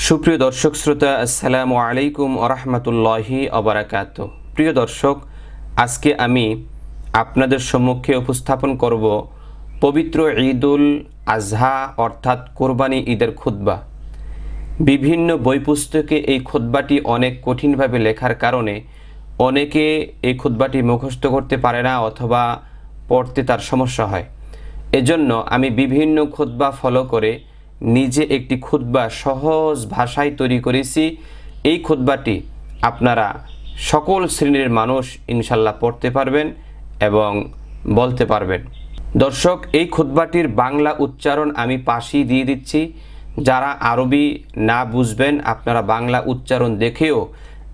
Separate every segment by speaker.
Speaker 1: সুপ্রিয় দর্শক শ্রোতা, আসসালামু আলাইকুম ওয়া রাহমাতুল্লাহি ওয়া বারাকাতুহু। প্রিয় দর্শক, আজকে আমি আপনাদের সম্মুখে উপস্থাপন করব পবিত্র ঈদুল আজহা অর্থাৎ কোরবানি ঈদের খুতবা। বিভিন্ন বই পুস্তকে এই খুতবাটি অনেক কঠিনভাবে লেখার কারণে অনেকে এই খুতবাটি মুখস্থ করতে পারে না অথবা পড়তে তার সমস্যা হয়। এজন্য আমি বিভিন্ন খুতবা ফলো করে নিজে একটি খুতবা সহজ ভাষায় তৈরি করেছি। এই খুতবাটি আপনারা সকল শ্রেণীর মানুষ ইনশাল্লাহ পড়তে পারবেন এবং বলতে পারবেন। দর্শক, এই খুতবাটির বাংলা উচ্চারণ আমি পাশেই দিয়ে দিচ্ছি। যারা আরবি না বুঝবেন আপনারা বাংলা উচ্চারণ দেখেও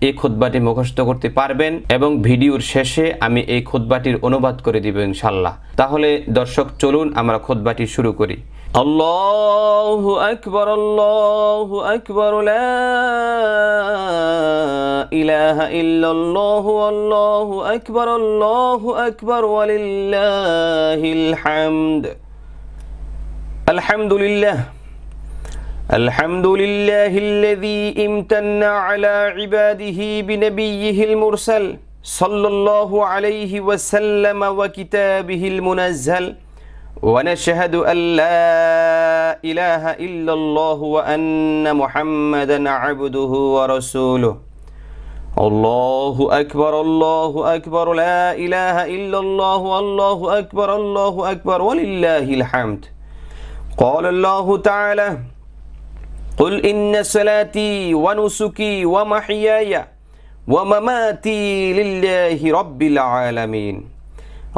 Speaker 1: এই খুতবাটি মুখস্থ করতে পারবেন এবং ভিডিওর শেষে আমি এই খুতবাটির অনুবাদ করে দিব ইনশাল্লাহ। তাহলে দর্শক, চলুন আমরা খুতবাটি শুরু করি। আল্লাহু আকবার, আল্লাহু আকবার, লা ইলাহা ইল্লাল্লাহু, আল্লাহু আকবার, আল্লাহু আকবার, ওয়ালিল্লাহিল হামদ। আলহামদুলিল্লাহ, আলহামদুলিল্লাহিল্লাযী ইমতান্না আলা ইবাদিহি বিনবিয়্যিহিল মুরসাল সাল্লাল্লাহু আলাইহি ওয়া সাল্লাম ওয়া কিতাবিহিল মুনাজ্জাল। ونشهد أن لا إله إلا الله وأن محمدا عبده ورسوله. الله أكبر، الله أكبر، لا إله إلا الله، الله أكبر، الله أكبر، ولله الحمد. قال الله تعالى: قل إن صلاتي ونسكي ومحياي ومماتي لله رب العالمين.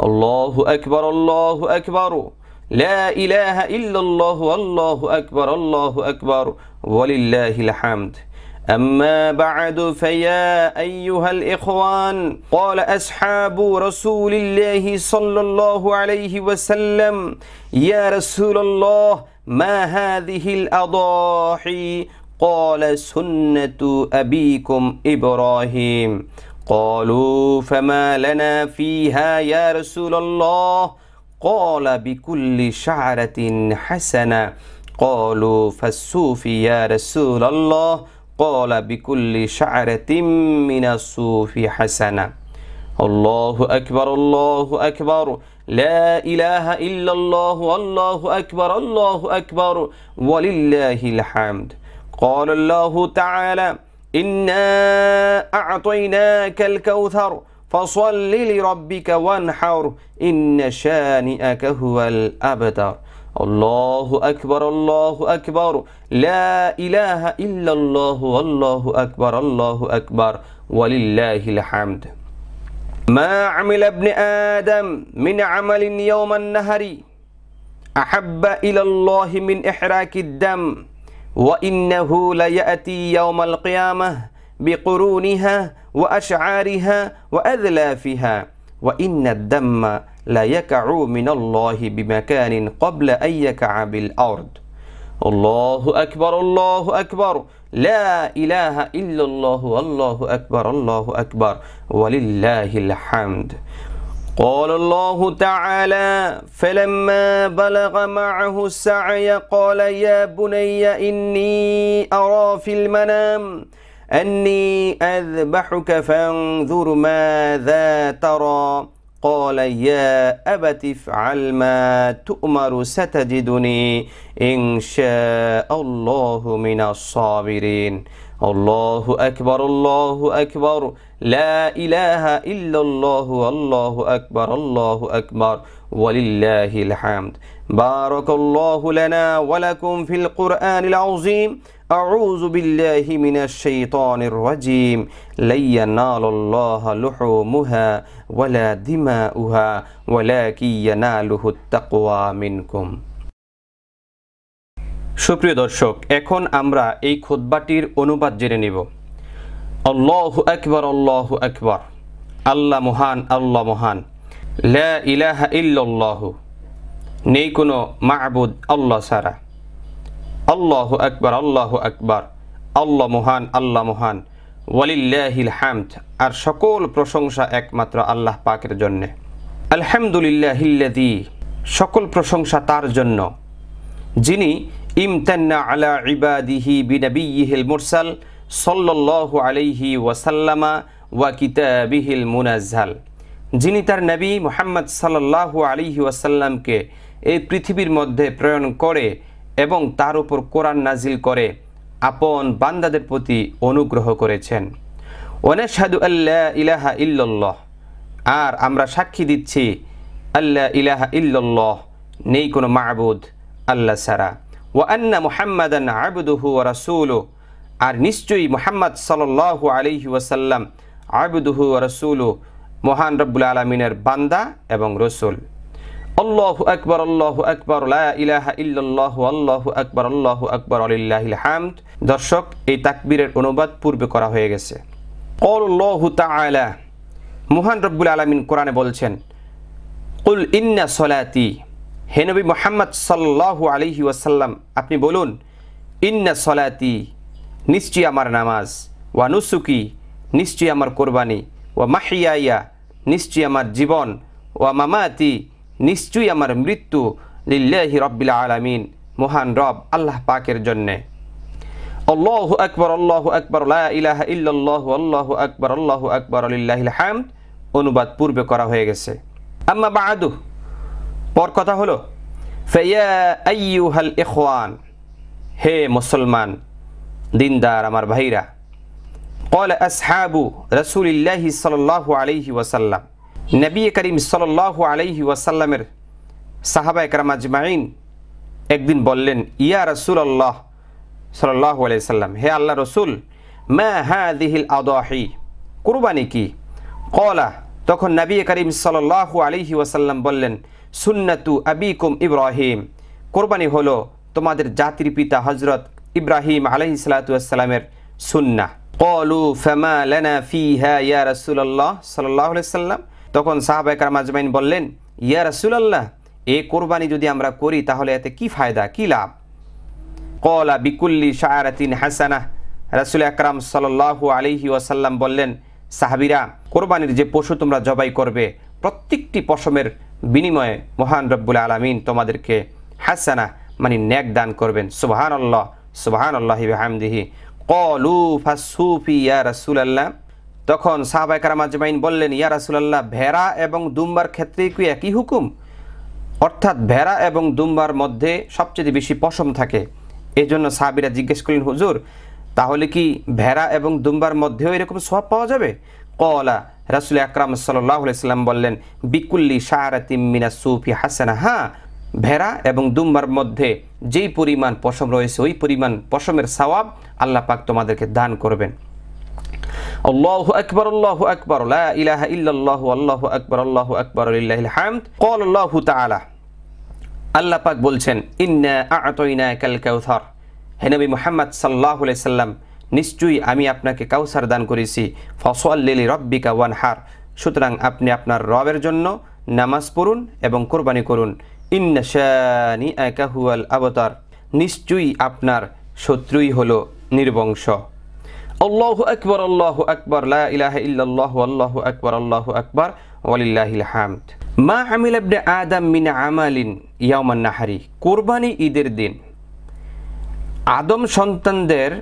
Speaker 1: الله أكبر، الله أكبر، لا إله إلا الله، الله أكبر، الله أكبر، ولله الحمد. أما بعد، فيا أيها الإخوان، قال أصحاب رسول الله صلى الله عليه وسلم: يا رسول الله، ما هذه الأضاحي؟ قال: سنة أبيكم إبراهيم. قالوا: فما لنا فيها يا رسول الله؟ قال: بكل شعرة حسنة. قالوا: فالصوف يا رسول الله؟ قال: بكل شعرة من الصوف حسنة. الله أكبر، الله أكبر، لا إله إلا الله، الله أكبر، الله أكبر، ولله الحمد. قال الله تعالى: إنا أعطيناك الكوثر فصل لربك وانحر إن شانئك هو الأبتر. الله أكبر، الله أكبر، لا إله إلا الله، الله أكبر، الله أكبر، ولله الحمد. ما عمل ابن آدم من عمل يوم النهر أحب إلى الله من إحراق الدم، وإنه ليأتي يوم القيامة بقرونها وأشعارها وأذلافها، وإن الدم لا يقع من الله بمكان قبل أن يقع بالأرض. الله أكبر، الله أكبر، لا إله إلا الله، الله أكبر، الله أكبر، ولله الحمد. قال الله تعالى: فلما بلغ معه السعي قال: يا بني إني أرى في المنام أني أذبحك فانظر ماذا ترى. قال: يا أبت افعل ما تؤمر ستجدني إن شاء الله من الصابرين. الله أكبر، الله أكبر، لا إله إلا الله، الله أكبر، الله أكبر، ولله الحمد. بارك الله لنا ولكم في القرآن العظيم. أعوذ بالله من الشيطان الرجيم. لن ينال الله لحومها ولا دماؤها ولكن يناله التقوى منكم. সুপ্রিয় দর্শক, এখন আমরা এই খুতবাটির অনুবাদ জেনে নিব। আল্লাহু আকবার, আল্লাহু আকবার, আল্লাহ মহান, আল্লাহ মহান। লা ইলাহা ইল্লাল্লাহু, নেই কোনো মা'বুদ আল্লাহ ছাড়া। আল্লাহু আকবার, আল্লাহু আকবার, আল্লাহ মহান, আল্লাহ মহান। ওয়ালিল্লাহিল হামদ, আর সকল প্রশংসা একমাত্র আল্লাহ পাকের জন্য। আলহামদুলিল্লাহিল্লাযী, সকল প্রশংসা তার জন্য যিনি ইমতান্না আলা ইবাদিহি বিনবিয়িহিল মুরসাল সাল্লাল্লাহু আলাইহি ওয়াসাল্লামা ওয়া কিতাবিহিল মুনাজ্জাল, যিনি তার নবী মুহাম্মদ সাল্লাল্লাহু আলাইহি ওয়াসাল্লামকে এই পৃথিবীর মধ্যে প্রেরণ করে এবং তার উপর কোরআন নাজিল করে আপন বান্দাদের প্রতি অনুগ্রহ করেছেন। ওয়া নাশহাদু আল্লা ইলাহা ইল্লাল্লাহ, আর আমরা সাক্ষী দিচ্ছি আল্লা ইলাহা ইল্লাল্লাহ, নেই কোনো মাবুদ আল্লাহ ছাড়া। ওয়া আন্না মুহাম্মাদান আবদুহু ওয়া রাসূলুহু, আর নিশ্চয়ই মুহাম্মদ সাল্লাল্লাহু আলাইহি ওয়াসাল্লাম আবদুহু ওয়া রাসূলুহু, মহান রব্বুল আলামিনের বান্দা এবং রসুল। আল্লাহু আকবার, আল্লাহু আকবার, লা ইলাহা ইল্লাল্লাহ, আল্লাহু আকবার, আল্লাহু আকবার, লিল্লাহিল হামদ। দর্শক, এই তাকবীরের অনুবাদ পূর্বে করা হয়ে গেছে। ক্বালাল্লাহু তাআলা, মহান রব্বুল আলামিন কোরআনে বলছেন, কুল ইন্না সলাতি, হে নবী মুহাম্মদ সাল্লাল্লাহু আলাইহি ওয়াসাল্লাম আপনি বলুন, ইন্না সলাতি, নিশ্চয়ই আমার নামাজ, ওয়া নুসুকি, নিশ্চয়ই আমার কোরবানি, ওয়া মাহিয়ায়া, নিশ্চয়ই আমার জীবন, ওয়া মামাতি, নিশ্চয়ই আমার মৃত্যু, লিল্লাহি রাব্বিল আলামিন, মহান রব আল্লাহ পাকের জন্যে। আল্লাহু আকবার, আল্লাহু আকবার, লা ইলাহা ইল্লাল্লাহ, আল্লাহু আকবার, আল্লাহু আকবার, লিল্লাহিল হামদ। অনুবাদ পূর্বে করা হয়ে গেছে। আম্মা বা'দু, পর কথা হলো, ফায়া আইয়ুহাল ইখওয়ান, হে মুসলমান দিনদার আমার ভাইরা, ক্বালা আসহাবু রাসূলিল্লাহি সাল্লাল্লাহু আলাইহি ওয়াসাল্লাম, নবী করিম সাল্লাল্লাহু আলাইহি ওয়াসাল্লামের সাহাবায়ে কেরাম আজমাইন একদিন বললেন, ইয়া রাসূলুল্লাহ সাল্লাল্লাহু আলাইহি সাল্লাম, হে আল্লাহ রসুল, মা হাযিহিল আদাহি, কুরবানি কি? ক্বালা, তখন নবী করিম সাল্লাল্লাহু আলাইহি ওয়াসাল্লাম বললেন, সুন্নাতু আবিকুম ইব্রাহিম, কোরবানি হলো তোমাদের জাতির পিতা হযরত ইব্রাহিম আলাইহিস সালাতু ওয়াস সালামের সুন্নাহ। ক্বালু ফামা লানা ফিহা ইয়া রাসূলুল্লাহ সাল্লাল্লাহু আলাইহি সাল্লাম, তখন সাহাবায়ে কেরাম আজমাইন বললেন, ইয়া রাসূলুল্লাহ, এই কোরবানি যদি আমরা করি তাহলে এতে কি ফায়দা, কি লাভ? ক্বালা বিকুল্লি শাআরাতিন হাসানাহ, রাসূল আকরাম সাল্লাল্লাহু আলাইহি ওয়াসাল্লাম বললেন, সাহাবীরা, কোরবানির যে পশু তোমরা জবাই করবে প্রত্যেকটি পশমের বিনিময়ে মহান রব্বুল আলামিন তোমাদেরকে হাসানা মানে নেক দান করবেন। সুবহানাল্লাহ, সুবহানাল্লাহি ওয়া বিহামদিহি। ক্বালু ফাসুফি ইয়া রাসূলুল্লাহ, তখন সাহাবায়ে কেরাম আজমাইন বললেন, ইয়া রাসূলুল্লাহ, ভেড়া এবং দুম্বার ক্ষেত্রে কি একই হুকুম? অর্থাৎ ভেড়া এবং দুম্বার মধ্যে সবচেয়ে বেশি পশম থাকে। এই জন্য সাহাবীরা জিজ্ঞেস করলেন, হুজুর, তাহলে কি ভেড়া এবং দুম্বার মধ্যেও এরকম সওয়াব পাওয়া যাবে? ক্বালা, রাসূল আকরাম সাল্লাল্লাহু আলাইহি সাল্লাম বললেন, বিকুল্লি শাআরাতিন মিনাস সুফি হাসানা, হ্যাঁ, ভেড়া এবং দুম্বার মধ্যে যেই পরিমাণ পশম রয়েছে ওই পরিমাণ পশমের সওয়াব আল্লাহ পাক তোমাদেরকে দান করবেন। আল্লাহু আকবার, আল্লাহু আকবার, লা ইলাহা ইল্লাল্লাহ, আল্লাহু আকবার, আল্লাহু আকবার, লিল্লাহিল হামদ। ক্বালাল্লাহু তাআলা, আল্লাহ পাক বলছেন, ইন্না আ'তাইনাকাল কাউসার, হে নবী মুহাম্মদ সাল্লাল্লাহু আলাইহি সাল্লাম, নিশ্চয়ই আমি আপনাকে কাউসার দান করেছি। ফসল্লি লিরাব্বিকা ওয়ানহার, সুতরাং আপনি আপনার রবের জন্য নামাজ পড়ুন এবং কোরবানি করুন। ইন্না শানিআকা হুয়াল আবতার, নিশ্চয়ই আপনার শত্রুই হলো নির্বংশ। আল্লাহু আকবার, আল্লাহু আকবার, লা ইলাহা ইল্লাল্লাহ, আল্লাহু আকবার, আল্লাহু আকবার, ওয়ালিল্লাহিল হামদ। মা আমিলা ইবনে আদম মিন আমালিন ইয়াওমান নাহারি, কোরবানি ঈদের দিন আদম সন্তানদের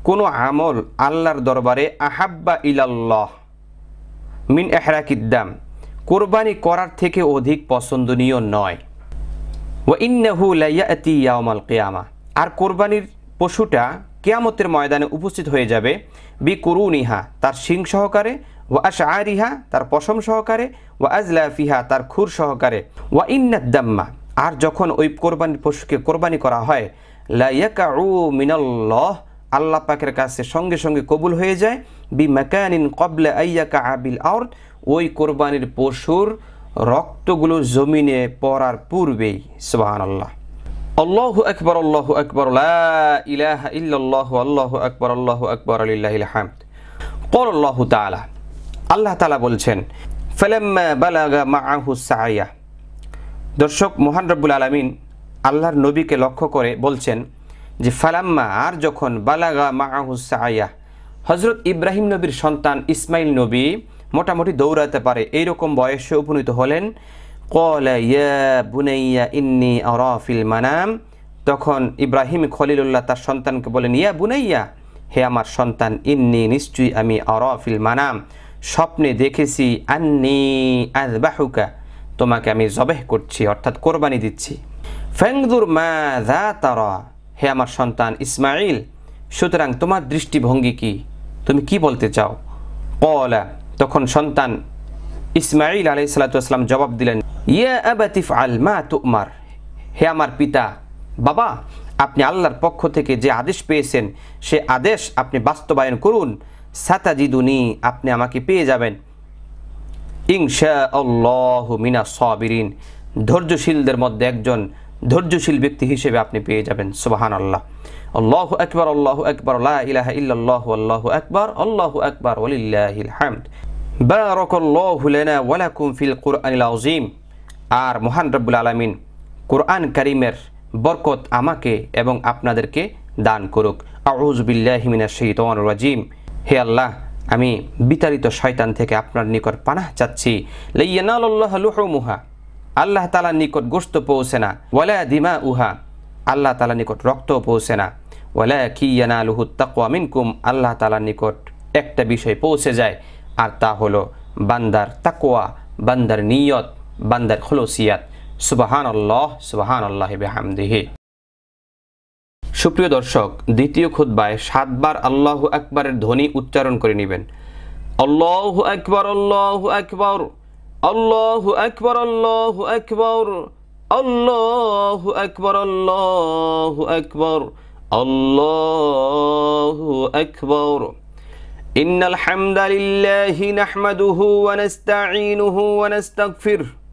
Speaker 1: কোনো আমল আল্লাহর দরবারে আহাব্বা ইলাল্লাহ মিন ইহরাকিদ্দাম, কোরবানি করার থেকে অধিক পছন্দনীয় নয়। ওয়া ইন্নাহু লা ইয়াতি ইয়াওমাল কিয়ামা, আর কোরবানির পশুটা কিয়ামতের ময়দানে উপস্থিত হয়ে যাবে বিকুরুনিহা, তার শিং সহকারে, ওয়া আশআরিহা, তার পশম সহকারে, ওয়া আজলাফিহা, তার খুর সহকারে, ওয়া ইন্নাদ-দাম্মা, আর যখন ওই কোরবানির পশুকে কোরবানি করা হয়, লা ইয়াকাউ মিনাল্লাহ, আল্লাহ পাকের কাছে সঙ্গে সঙ্গে কবুল হয়ে যায়, বিমাকানিন ক্বাবলা আইয়াকা বিল আরদ, ওই কোরবানির পশুর রক্তগুলো জমিনে পড়ার পূর্বেই। সুবহানাল্লাহ। আল্লাহু আকবার, আল্লাহু আকবার, লা ইলাহা ইল্লাল্লাহ, আল্লাহু আকবার, আল্লাহু আকবার, লিল্লাহিল হামদ। ক্বালাল্লাহু তাআলা, আল্লাহ তাআলা বলছেন, ফালাম্মা বালাগা মাআহু সা'য়া। দর্শক, মহান রব্বুল আলামিন আল্লাহর নবীকে লক্ষ্য করে বলছেন যে ফালাম্মা, আর যখন, বালাগা মাআহু সা'য়া, হযরত ইব্রাহিম নবীর সন্তান ইসমাইল নবী মোটামুটি দৌড়াতে পারে এইরকম বয়সে উপনীত হলেন, ক্বালা ইয়া বুনাইয়া ইন্নী আরা ফিল মানাম, তখন ইব্রাহিম খলিলুল্লাহ তার সন্তানকে বলেন, ইয়া বুনাইয়া, হে আমার সন্তান, ইন্নি নিশ্চয়ই আমি আরা ফিল মানাম, স্বপ্নে দেখেছি, আন্নি আযবাহুকা, তোমাকে আমি জবেহ করছি, অর্থাৎ কোরবানি দিচ্ছি। ফানজুর মাযা তারা, হে আমার সন্তান ইসমাঈল, সুতরাং তোমার দৃষ্টিভঙ্গি কি, তুমি কি বলতে চাও? ক্বালা, তখন সন্তান ইসমাঈল আলাইহিস সালাতু ওয়াস সালাম জবাব দিলেন, ইয়া আবাতি ইফআল মা তু'মার, হে আমার পিতা, বাবা, আপনি আল্লাহর পক্ষ থেকে যে আদেশ পেয়েছেন সে আদেশ আপনি বাস্তবায়ন করুন। সাতাজিদুনি, আপনি আমাকে পেয়ে যাবেন, ইনশাআল্লাহু মিনাস সাবিরিন, ধৈর্যশীলদের মধ্যে একজন ধৈর্যশীল ব্যক্তি হিসেবে আপনি পেয়ে যাবেন। সুবহানাল্লাহ। আল্লাহু আকবার, আল্লাহু আকবার, লা ইলাহা ইল্লাল্লাহু, আল্লাহু আকবার, আল্লাহু আকবার, ওয়ালিল্লাহিল হামদ। বারাকাল্লাহু লানা ওয়া লাকুম ফিল কুরআনিল আযীম। আর মহান রব্বুল আলামিন কুরআন কারীমের বরকত আমাকে এবং আপনাদেরকে দান করুক। আউযু বিল্লাহি মিনাশ শাইতানির রাজীম। হে আল্লাহ, আমি বিতাড়িত শয়তান থেকে আপনার নিকট পানাহ চাচ্ছি। লা ইয়ানালুল্লাহু লুহুমুহা, আল্লাহ তাআলার নিকট গোশত পৌঁছে না, ওয়ালা দিমাউহা, আল্লাহ তাআলার নিকট রক্ত পৌঁছে না, ওয়ালাকি ইয়ানালুহু তাকওয়া মিনকুম, আল্লাহ তাআলার নিকট একটা বিষয় পৌঁছে যায়, আর তা হলো বান্দার তাকওয়া, বান্দার নিয়ত, বান্দার খুলুসিয়াত। সুবহানাল্লাহ, সুবহানাল্লাহি বিহামদিহি। সুপ্রিয় দর্শক, দ্বিতীয় খুতবায় 7 বার আল্লাহু আকবারের ধ্বনি উচ্চারণ করে নেবেন। আল্লাহু আকবার, আল্লাহু আকবার, আল্লাহু আকবার, আল্লাহু আকবার, আল্লাহু আকবার, আল্লাহু আকবার, আল্লাহু আকবার। ইন্নাল হামদালিল্লাহি নাহমাদুহু ওয়া নাস্তাঈনুহু ওয়া নাস্তাগফিরুহু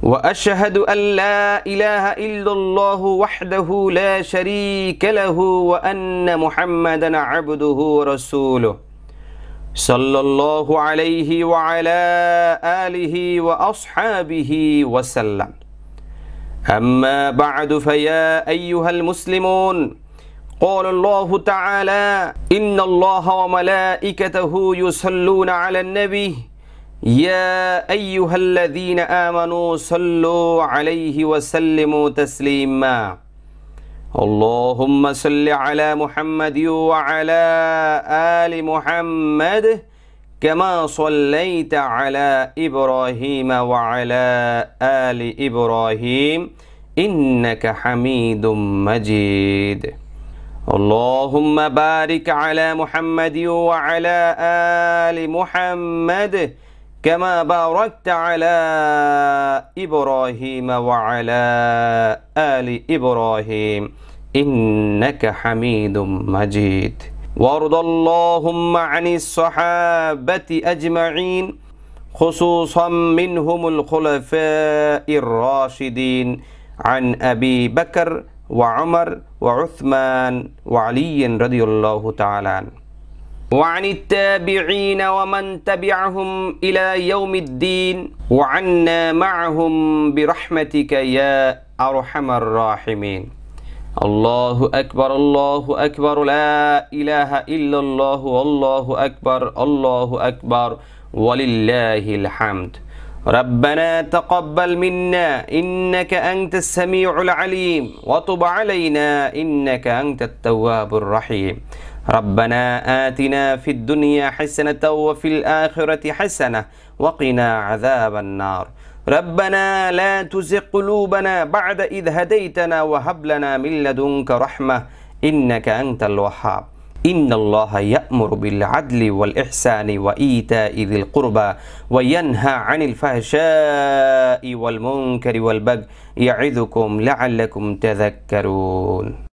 Speaker 1: وأشهد أن لا إله إلا الله وحده لا شريك له وأن محمدا عبده ورسوله صلى الله عليه وعلى آله وأصحابه وسلم. أما بعد، فيا أيها المسلمون، قال الله تعالى: إن الله وملائكته يصلون على النبي يا أيها الذين آمنوا صلوا عليه وسلموا تسليما. اللهم صل على محمد وعلى آل محمد كما صليت على إبراهيم وعلى آل إبراهيم إنك حميد مجيد. اللهم بارك على محمد وعلى آل محمد كما باركت على إبراهيم وعلى آل إبراهيم إنك حميد مجيد. وارض اللهم عن الصحابة أجمعين، خصوصا منهم الخلفاء الراشدين، عن أبي بكر وعمر وعثمان وعلي رضي الله تعالى عنه، وعن التابعين ومن تبعهم إلى يوم الدين، وعنا معهم برحمتك يا أرحم الراحمين. الله أكبر، الله أكبر، لا إله إلا الله، والله أكبر، الله أكبر، ولله الحمد. ربنا تقبل منا إنك أنت السميع العليم، وتب علينا إنك أنت التواب الرحيم. ربنا آتنا في الدنيا حسنة وفي الآخرة حسنة وقنا عذاب النار. ربنا لا تزغ قلوبنا بعد إذ هديتنا وهب لنا من لدنك رحمة إنك أنت الوهاب. إن الله يأمر بالعدل والإحسان وإيتاء ذي القربى وينهى عن الفحشاء والمنكر والبغي يعظكم لعلكم تذكرون.